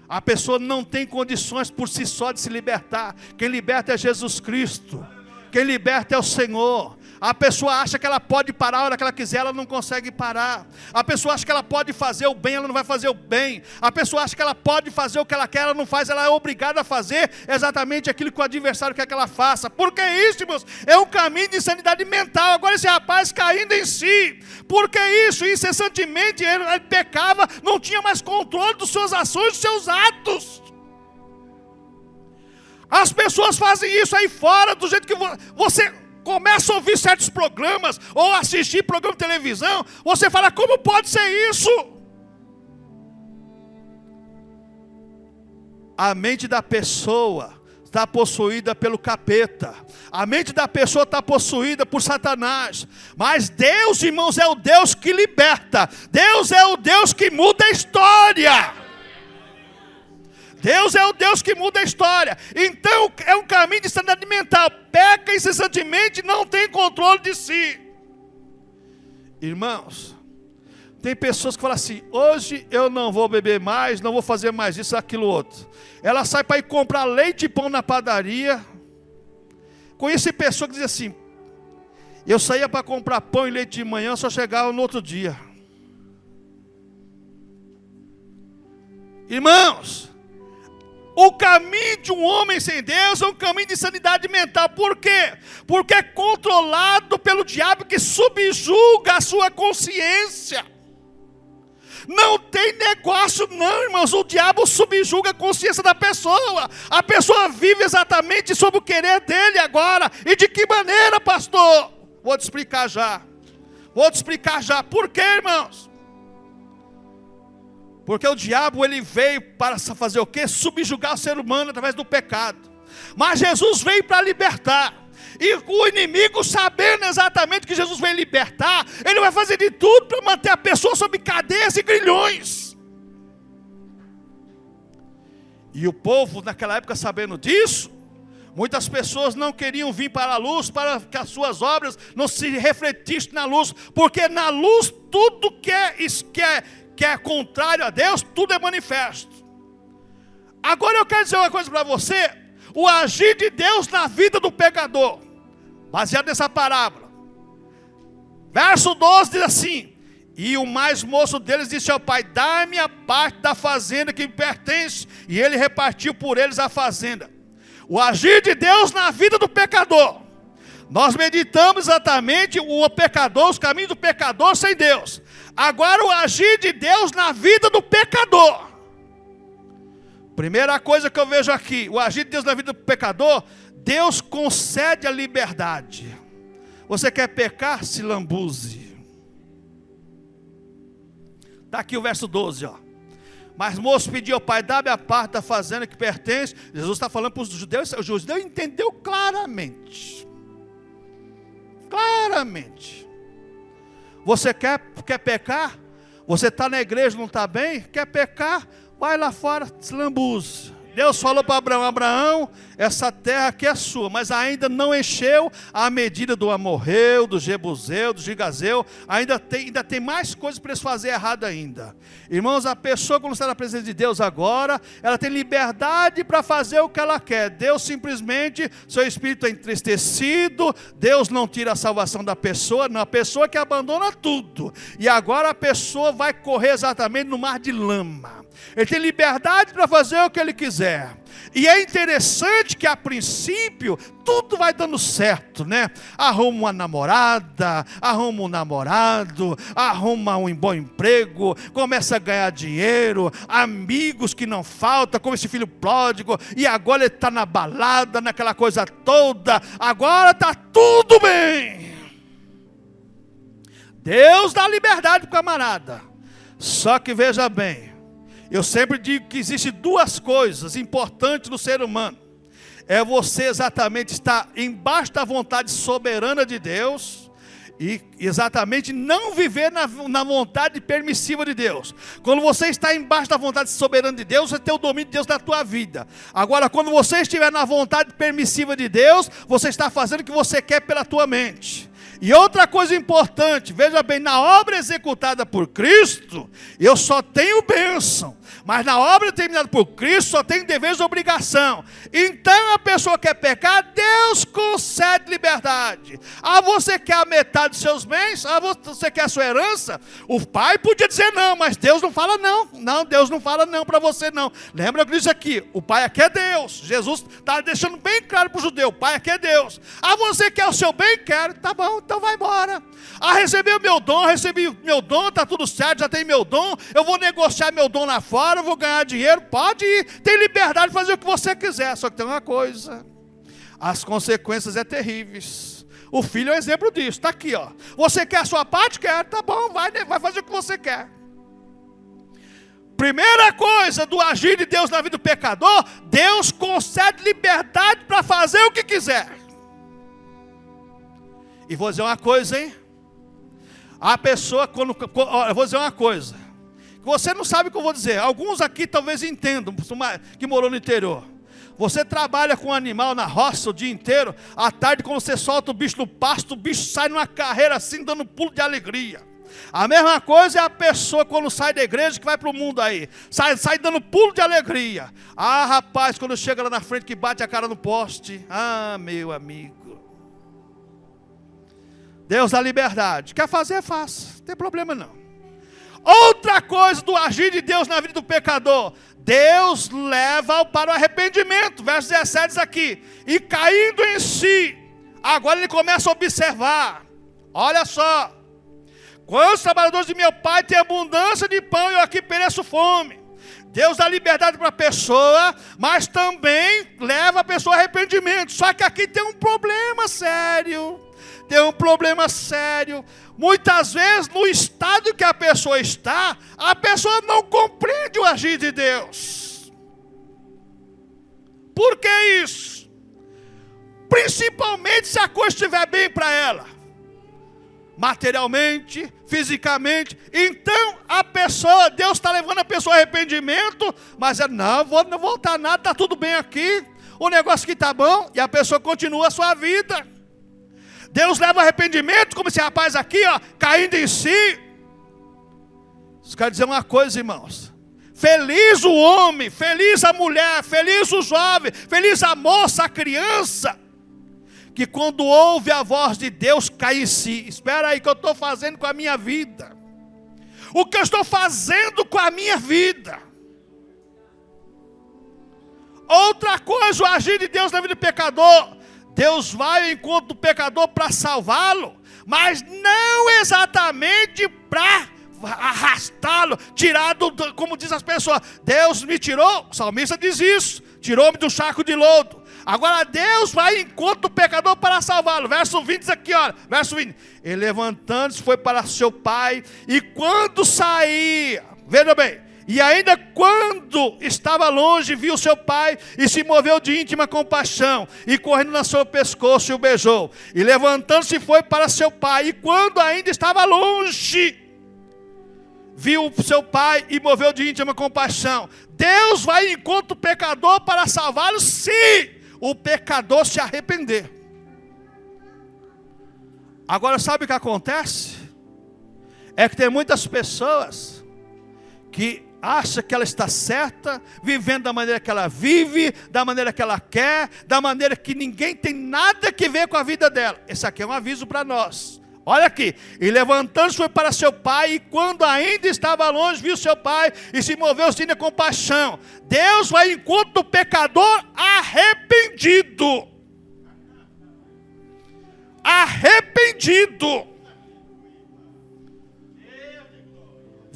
A pessoa não tem condições por si só de se libertar. Quem liberta é Jesus Cristo. Quem liberta é o Senhor. A pessoa acha que ela pode parar a hora que ela quiser, ela não consegue parar. A pessoa acha que ela pode fazer o bem, ela não vai fazer o bem. A pessoa acha que ela pode fazer o que ela quer, ela não faz, ela é obrigada a fazer exatamente aquilo que o adversário quer que ela faça. Porque isso, irmãos, é um caminho de insanidade mental. Agora esse rapaz caindo em si. Porque isso, incessantemente ele pecava, não tinha mais controle das suas ações, dos seus atos. As pessoas fazem isso aí fora, do jeito que você começa a ouvir certos programas, ou assistir programa de televisão, você fala: como pode ser isso? A mente da pessoa está possuída pelo capeta. A mente da pessoa está possuída por Satanás. Mas Deus, irmãos, é o Deus que liberta. Deus é o Deus que muda a história. Deus é o Deus que muda a história. Então é um caminho de sanidade mental. Peca incessantemente, não tem controle de si. Irmãos, Tem pessoas que falam assim: hoje eu não vou beber mais, não vou fazer mais isso, aquilo, outro. Ela sai para ir comprar leite e pão na padaria. Conheci pessoa que diz assim: eu saía para comprar pão e leite de manhã, só chegava no outro dia. Irmãos, o caminho de um homem sem Deus é um caminho de insanidade mental. Por quê? Porque é controlado pelo diabo, que subjuga a sua consciência. Não tem negócio não, irmãos. O diabo subjuga a consciência da pessoa. A pessoa vive exatamente sob o querer dele agora. E de que maneira, pastor? Vou te explicar já. Por quê, irmãos? Porque o diabo, ele veio para fazer o quê? Subjugar o ser humano através do pecado. Mas Jesus veio para libertar. E o inimigo, sabendo exatamente que Jesus veio libertar, ele vai fazer de tudo para manter a pessoa sob cadeias e grilhões. E o povo naquela época, sabendo disso, muitas pessoas não queriam vir para a luz, para que as suas obras não se refletissem na luz. Porque na luz tudo que é contrário a Deus, tudo é manifesto. Agora eu quero dizer uma coisa para você: o agir de Deus na vida do pecador, baseado nessa parábola. Verso 12 diz assim: e o mais moço deles disse ao pai: dá-me a parte da fazenda que me pertence. E ele repartiu por eles a fazenda. O agir de Deus na vida do pecador. Nós meditamos exatamente o pecador, os caminhos do pecador sem Deus. Agora o agir de Deus na vida do pecador. Primeira coisa que eu vejo aqui: o agir de Deus na vida do pecador. Deus concede a liberdade. Você quer pecar? Se lambuze. Está aqui o verso 12, ó. Mas moço pediu ao pai: dá-me a parte da fazenda que pertence. Jesus está falando para os judeus. O judeu entendeu claramente. Claramente. Você quer pecar? Você está na igreja, não está bem? Quer pecar? Vai lá fora, se lambuze. Deus falou para Abraão: Abraão, essa terra aqui é sua, mas ainda não encheu a medida do amorreu, do jebuseu, do gigazeu. Ainda tem mais coisas para eles fazerem errado ainda. Irmãos, a pessoa, quando está na presença de Deus agora, ela tem liberdade para fazer o que ela quer. Deus simplesmente, seu espírito é entristecido. Deus não tira a salvação da pessoa, não, a pessoa que abandona tudo. E agora a pessoa vai correr exatamente no mar de lama. Ele tem liberdade para fazer o que ele quiser. E é interessante que a princípio tudo vai dando certo, né? Arruma uma namorada, arruma um namorado, arruma um bom emprego, começa a ganhar dinheiro, amigos que não faltam, como esse filho pródigo, e agora ele está na balada, naquela coisa toda, agora está tudo bem. Deus dá liberdade para o camarada. Só que veja bem, eu sempre digo que existem duas coisas importantes no ser humano. É você exatamente estar embaixo da vontade soberana de Deus e exatamente não viver na vontade permissiva de Deus. Quando você está embaixo da vontade soberana de Deus, você tem o domínio de Deus na tua vida. Agora, quando você estiver na vontade permissiva de Deus, você está fazendo o que você quer pela tua mente. E outra coisa importante, veja bem, na obra executada por Cristo, eu só tenho bênção. Mas na obra terminada por Cristo, só tem deveres e obrigação. Então a pessoa quer pecar, Deus concede liberdade. Ah, você quer a metade dos seus bens? Ah, você quer a sua herança? O pai podia dizer não, mas Deus não fala não. Não, Deus não fala não para você não. Lembra que diz aqui, o pai aqui é Deus. Jesus está deixando bem claro para o judeu, o pai aqui é Deus. Ah, você quer o seu bem? Quero. Tá bom, então vai embora. Ah, recebi o meu dom, está tudo certo, já tem meu dom. Eu vou negociar meu dom lá fora, eu vou ganhar dinheiro, pode ir, tem liberdade de fazer o que você quiser. Só que tem uma coisa, as consequências é terríveis. O filho é um exemplo disso, está aqui, ó. Você quer a sua parte? Quer, tá bom, vai fazer o que você quer. Primeira coisa do agir de Deus na vida do pecador: Deus concede liberdade para fazer o que quiser. E vou dizer uma coisa, hein? A pessoa, eu vou dizer uma coisa, você não sabe o que eu vou dizer. Alguns aqui talvez entendam, que morou no interior. Você trabalha com um animal na roça o dia inteiro. À tarde, quando você solta o bicho no pasto, o bicho sai numa carreira assim, dando pulo de alegria. A mesma coisa é a pessoa quando sai da igreja que vai para o mundo aí. Sai dando pulo de alegria. Ah, rapaz, quando chega lá na frente que bate a cara no poste. Ah, meu amigo. Deus dá liberdade. Quer fazer, faça. Não tem problema não. Outra coisa do agir de Deus na vida do pecador. Deus leva-o para o arrependimento. Verso 17 diz aqui. E caindo em si. Agora ele começa a observar. Olha só. Quantos trabalhadores de meu pai têm abundância de pão e eu aqui pereço fome. Deus dá liberdade para a pessoa, mas também leva a pessoa ao arrependimento. Só que aqui tem um problema sério. Tem um problema sério. Muitas vezes, no estado que a pessoa está, a pessoa não compreende o agir de Deus. Por que isso? Principalmente se a coisa estiver bem para ela. Materialmente, fisicamente. Então a pessoa, Deus está levando a pessoa ao arrependimento, mas ela, não vou voltar nada, está tudo bem aqui, o negócio aqui está bom, e a pessoa continua a sua vida. Deus leva ao arrependimento, como esse rapaz aqui, ó, caindo em si. Isso quer dizer uma coisa, irmãos. Feliz o homem, feliz a mulher, feliz o jovem, feliz a moça, a criança, que quando ouve a voz de Deus cai em si. Espera aí, o que eu estou fazendo com a minha vida? O que eu estou fazendo com a minha vida? Outra coisa, o agir de Deus na vida do pecador. Deus vai ao encontro do pecador para salvá-lo, mas não exatamente para arrastá-lo, tirado, como diz as pessoas, Deus me tirou, o salmista diz isso, tirou-me do saco de lodo. Agora Deus vai ao encontro do pecador para salvá-lo. Verso 20 diz aqui, olha, verso 20. Ele levantando-se foi para seu pai, e quando saía, veja bem, e ainda quando estava longe, viu seu pai, e se moveu de íntima compaixão, e correndo no seu pescoço, e o beijou. E levantando-se foi para seu pai, e quando ainda estava longe, viu seu pai e moveu de íntima compaixão. Deus vai ao encontro do pecador para salvá-lo, se o pecador se arrepender. Agora sabe o que acontece? É que tem muitas pessoas que acham que ela está certa, vivendo da maneira que ela vive, da maneira que ela quer, da maneira que ninguém tem nada que ver com a vida dela. Esse aqui é um aviso para nós. Olha aqui, e levantando-se foi para seu pai, e quando ainda estava longe, viu seu pai, e se moveu sem compaixão. Deus vai ao encontro do pecador arrependido. Arrependido.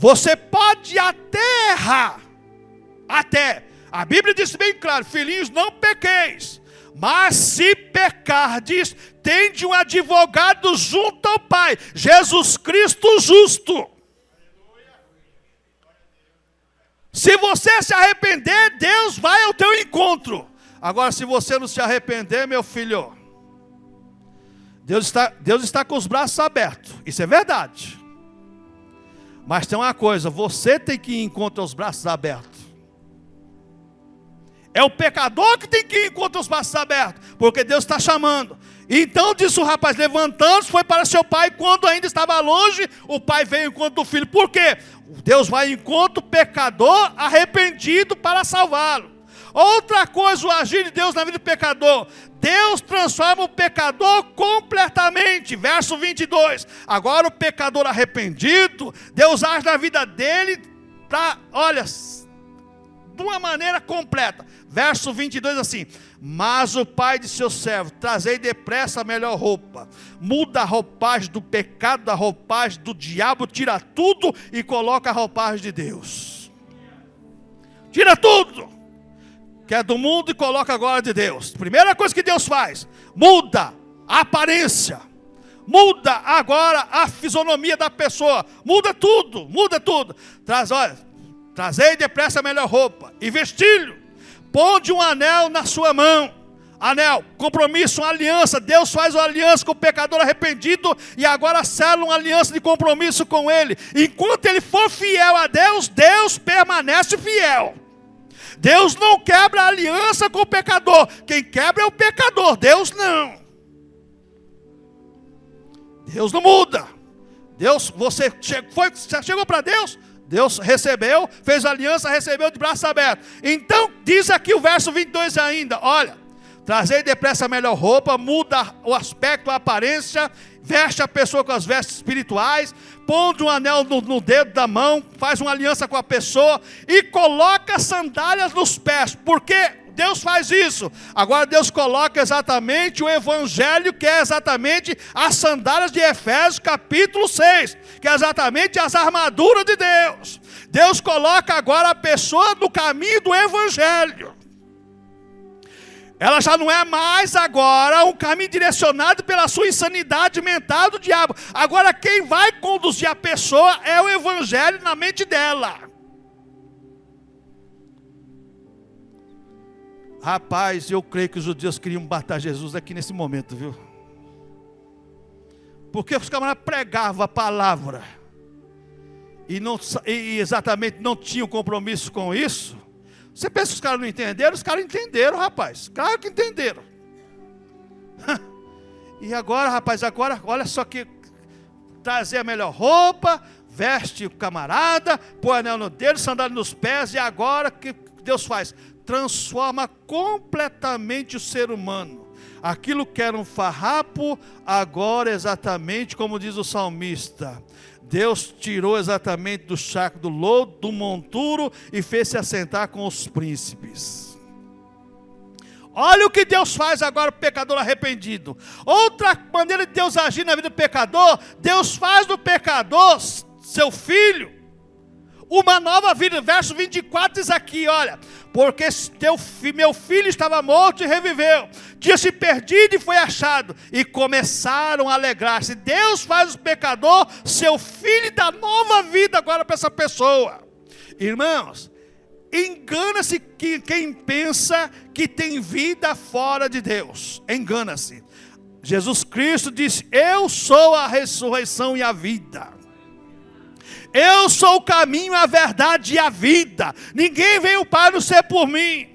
Você pode até errar, até, a Bíblia diz bem claro, filhinhos, não pequeis, mas se pecardes, tende um advogado junto ao Pai, Jesus Cristo justo. Se você se arrepender, Deus vai ao teu encontro. Agora, se você não se arrepender, meu filho, Deus está com os braços abertos, isso é verdade. Mas tem uma coisa, você tem que ir contra os braços abertos. É o pecador que tem que ir contra os braços abertos, porque Deus está chamando. Então disse o rapaz, levantando-se, foi para seu pai, quando ainda estava longe, o pai veio ao encontro do filho. Por quê? Deus vai ao encontro do pecador arrependido para salvá-lo. Outra coisa, o agir de Deus na vida do pecador. Deus transforma o pecador completamente. Verso 22. Agora o pecador arrependido, Deus age na vida dele para, olha, de uma maneira completa. Verso 22 assim. Mas o pai de seu servo, trazei depressa a melhor roupa. Muda a roupagem do pecado, da roupagem do diabo, tira tudo e coloca a roupagem de Deus. Tira tudo que é do mundo e coloca agora de Deus. Primeira coisa que Deus faz, muda a aparência, muda agora a fisionomia da pessoa, muda tudo, trazei depressa a melhor roupa e vestilho, ponde um anel na sua mão, anel, compromisso, uma aliança. Deus faz uma aliança com o pecador arrependido e agora sela uma aliança de compromisso com ele. Enquanto ele for fiel a Deus, Deus permanece fiel. Deus não quebra a aliança com o pecador. Quem quebra é o pecador, Deus não. Deus não muda. Deus, você chegou para Deus? Deus recebeu, fez aliança, recebeu de braços abertos. Então, diz aqui o verso 22 ainda, olha, trazei depressa a melhor roupa, muda o aspecto, a aparência, veste a pessoa com as vestes espirituais, põe um anel no dedo da mão, faz uma aliança com a pessoa e coloca sandálias nos pés. Por quê? Deus faz isso. Agora Deus coloca exatamente o evangelho, que é exatamente as sandálias de Efésios capítulo 6, que é exatamente as armaduras de Deus. Deus coloca agora a pessoa no caminho do evangelho. Ela já não é mais agora um caminho direcionado pela sua insanidade mental do diabo. Agora quem vai conduzir a pessoa é o evangelho na mente dela. Rapaz, eu creio que os judeus queriam matar Jesus aqui nesse momento, viu? Porque os camaradas pregavam a palavra e exatamente não tinham compromisso com isso. Você pensa que os caras não entenderam? Os caras entenderam, rapaz. Claro que entenderam. E agora, rapaz, olha só que trazer a melhor roupa, veste o camarada, põe anel no dedo, sandália nos pés, e agora o que Deus faz? Transforma completamente o ser humano. Aquilo que era um farrapo, agora exatamente como diz o salmista, Deus tirou exatamente do charco do lodo, do monturo e fez-se assentar com os príncipes. Olha o que Deus faz agora para o pecador arrependido. Outra maneira de Deus agir na vida do pecador, Deus faz do pecador, seu filho, uma nova vida. Verso 24 diz aqui, olha, porque meu filho estava morto e reviveu, tinha se perdido e foi achado, e começaram a alegrar-se. Deus faz o pecador seu filho e dá nova vida agora para essa pessoa. Irmãos, engana-se quem pensa que tem vida fora de Deus. Engana-se. Jesus Cristo disse: eu sou a ressurreição e a vida. Eu sou o caminho, a verdade e a vida. Ninguém vem ao Pai não ser por mim.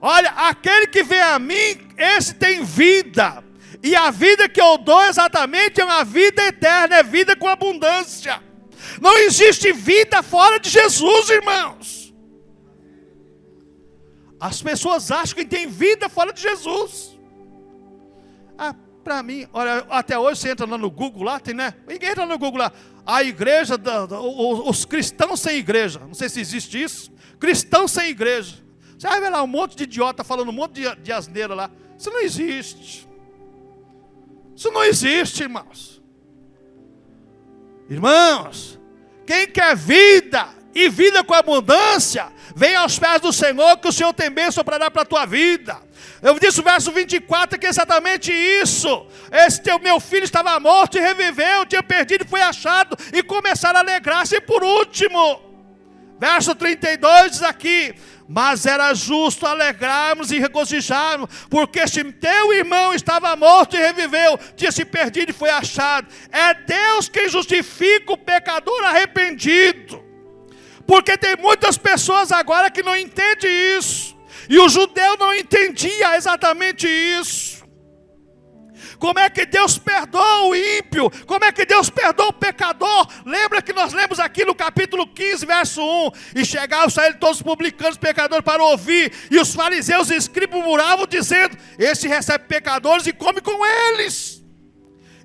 Olha, aquele que vem a mim, esse tem vida. E a vida que eu dou exatamente é uma vida eterna, é vida com abundância. Não existe vida fora de Jesus, irmãos. As pessoas acham que tem vida fora de Jesus. Para mim, olha, até hoje você entra lá no Google, lá tem, né? Ninguém entra no Google lá. A igreja, os cristãos sem igreja. Não sei se existe isso. Cristãos sem igreja. Você vai ver lá um monte de idiota falando um monte de asneira lá. Isso não existe. Isso não existe, irmãos. Irmãos, quem quer vida e vida com abundância, vem aos pés do Senhor, que o Senhor tem bênção para dar para a tua vida. Eu disse o verso 24, que é exatamente isso. Meu filho estava morto e reviveu, tinha perdido e foi achado, e começaram a alegrar-se. E por último, verso 32 diz aqui: mas era justo alegrarmos e regozijarmos, porque este teu irmão estava morto e reviveu, tinha se perdido e foi achado. É Deus quem justifica o pecador arrependido, porque tem muitas pessoas agora que não entendem isso. E o judeu não entendia exatamente isso. Como é que Deus perdoa o ímpio? Como é que Deus perdoa o pecador? Lembra que nós lemos aqui no capítulo 15, verso 1. E chegavam a ele todos os publicanos e pecadores para ouvir. E os fariseus e escribas murmuravam dizendo: este recebe pecadores e come com eles.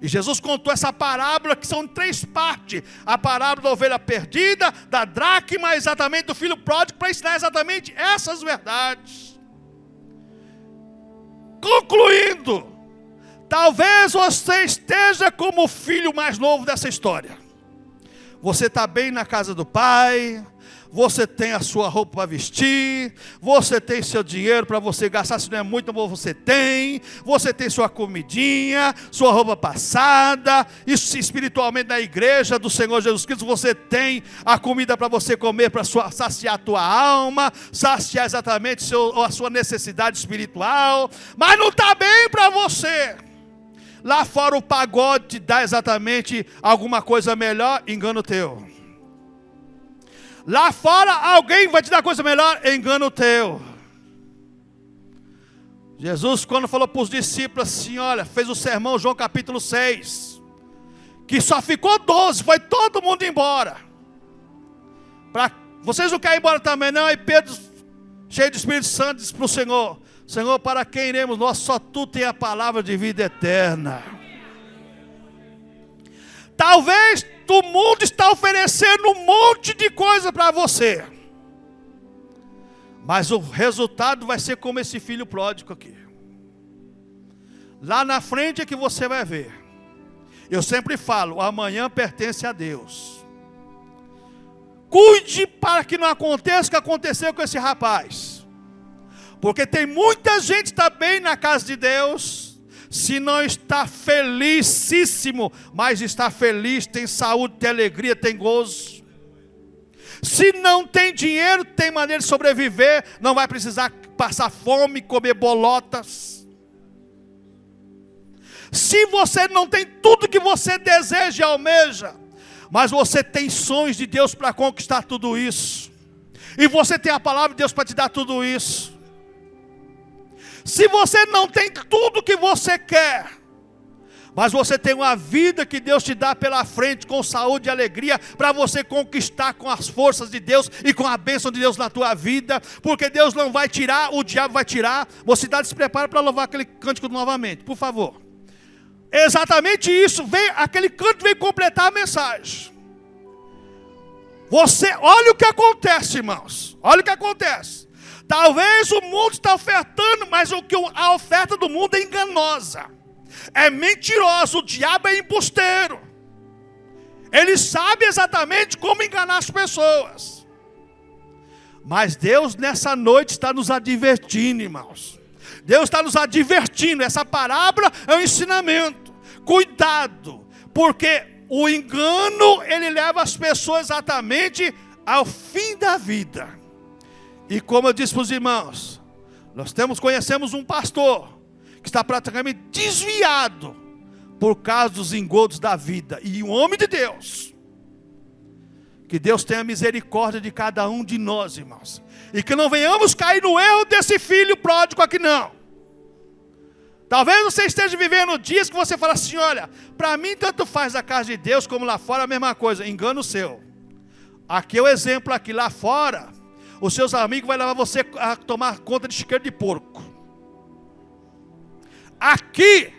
E Jesus contou essa parábola, que são 3 partes. A parábola da ovelha perdida, da dracma, exatamente do filho pródigo, para ensinar exatamente essas verdades. Concluindo, talvez você esteja como o filho mais novo dessa história. Você está bem na casa do pai, você tem a sua roupa para vestir, você tem seu dinheiro para você gastar, se não é muito, você tem sua comidinha, sua roupa passada, isso espiritualmente na igreja do Senhor Jesus Cristo, você tem a comida para você comer, para saciar a tua alma, saciar exatamente a sua necessidade espiritual, mas não está bem para você. Lá fora o pagode te dá exatamente alguma coisa melhor, engano teu. Lá fora alguém vai te dar coisa melhor, engano teu. Jesus, quando falou para os discípulos assim, olha, fez o sermão, João capítulo 6, que só ficou 12, foi todo mundo embora. Vocês não querem ir embora também não? Aí Pedro, cheio de Espírito Santo, disse para o Senhor: Senhor, para quem iremos nós? Só tu tem a palavra de vida eterna. Talvez o mundo está oferecendo um monte de coisa para você, mas o resultado vai ser como esse filho pródigo aqui. Lá na frente é que você vai ver. Eu sempre falo, o amanhã pertence a Deus. Cuide para que não aconteça o que aconteceu com esse rapaz. Porque tem muita gente também na casa de Deus, se não está felicíssimo, mas está feliz, tem saúde, tem alegria, tem gozo. Se não tem dinheiro, tem maneira de sobreviver, não vai precisar passar fome, comer bolotas. Se você não tem tudo que você deseja e almeja, mas você tem sonhos de Deus para conquistar tudo isso, e você tem a palavra de Deus para te dar tudo isso. Se você não tem tudo que você quer, mas você tem uma vida que Deus te dá pela frente, com saúde e alegria, para você conquistar com as forças de Deus e com a bênção de Deus na tua vida, porque Deus não vai tirar, o diabo vai tirar. Mocidade, se prepara para louvar aquele cântico novamente, por favor. Exatamente isso, aquele canto veio completar a mensagem. Olha o que acontece, irmãos, olha o que acontece. Talvez o mundo está ofertando, mas a oferta do mundo é enganosa, é mentirosa, o diabo é embusteiro. Ele sabe exatamente como enganar as pessoas. Mas Deus nessa noite está nos advertindo, irmãos. Deus está nos advertindo, essa parábola é um ensinamento. Cuidado, porque o engano, ele leva as pessoas exatamente ao fim da vida. E como eu disse para os irmãos, conhecemos um pastor que está praticamente desviado por causa dos engodos da vida, e um homem de Deus. Que Deus tenha misericórdia de cada um de nós, irmãos, e que não venhamos cair no erro desse filho pródigo aqui não. Talvez você esteja vivendo dias que você fala assim: olha, para mim tanto faz a casa de Deus como lá fora a mesma coisa. Engano seu. Aqui é o exemplo, aqui lá fora os seus amigos vão levar você a tomar conta de chiqueiro de porco. Aqui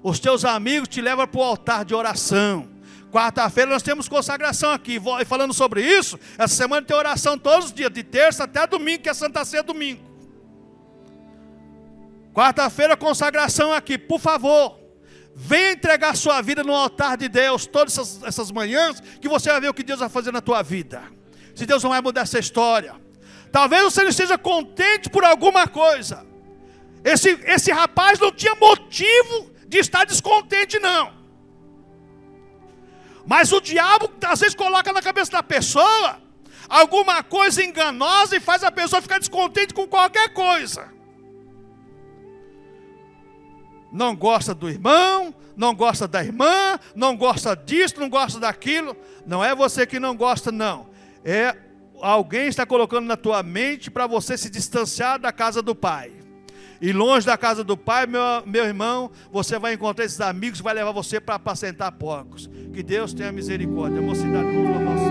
os teus amigos te levam para o altar de oração. Quarta-feira nós temos consagração aqui. E falando sobre isso, essa semana tem oração todos os dias, de terça até domingo, que é Santa Ceia domingo. Quarta-feira consagração aqui. Por favor, venha entregar sua vida no altar de Deus todas essas manhãs, que você vai ver o que Deus vai fazer na tua vida. Se Deus não vai mudar essa história. Talvez você não esteja contente por alguma coisa. Esse rapaz não tinha motivo de estar descontente não. Mas o diabo às vezes coloca na cabeça da pessoa alguma coisa enganosa e faz a pessoa ficar descontente com qualquer coisa. Não gosta do irmão, não gosta da irmã, não gosta disso, não gosta daquilo. Não é você que não gosta não. É alguém está colocando na tua mente para você se distanciar da casa do Pai. E longe da casa do Pai, meu irmão, você vai encontrar esses amigos que vai levar você para apacentar porcos. Que Deus tenha misericórdia. Mocidade, vamos louvar o Senhor.